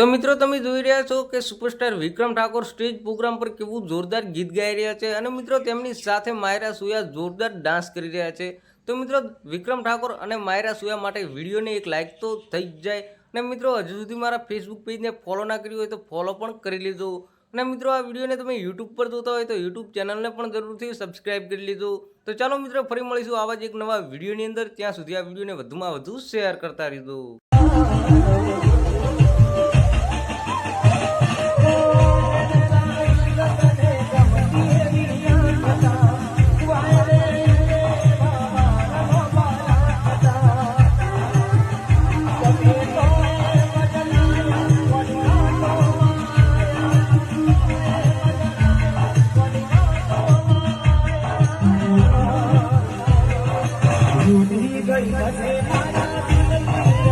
તો મિત્રો તમે જોઈ રહ્યા છો કે સુપરસ્ટાર વિક્રમ ઠાકોર સ્ટેજ પ્રોગ્રામ પર કેવું જોરદાર ગીત ગાઈ રહ્યા છે અને મિત્રો તેમની સાથે માયરા સુયા જોરદાર ડાન્સ કરી રહ્યા છે। તો મિત્રો વિક્રમ ઠાકોર અને માયરા સુયા માટે વિડીયોને એક લાઇક તો થઈ જ જાય અને મિત્રો હજુ સુધી મારા ફેસબુક પેજને ફોલો ના કર્યું હોય તો ફોલો પણ કરી લીધો અને મિત્રો આ વિડીયોને તમે યુટ્યુબ પર જોતા હોય તો યુટ્યુબ ચેનલને પણ જરૂરથી સબસ્ક્રાઇબ કરી લીધો। તો ચાલો મિત્રો ફરી મળીશું આવા જ એક નવા વિડીયોની અંદર, ત્યાં સુધી આ વિડીયોને વધુમાં વધુ શેર કરતા રહેજો। गई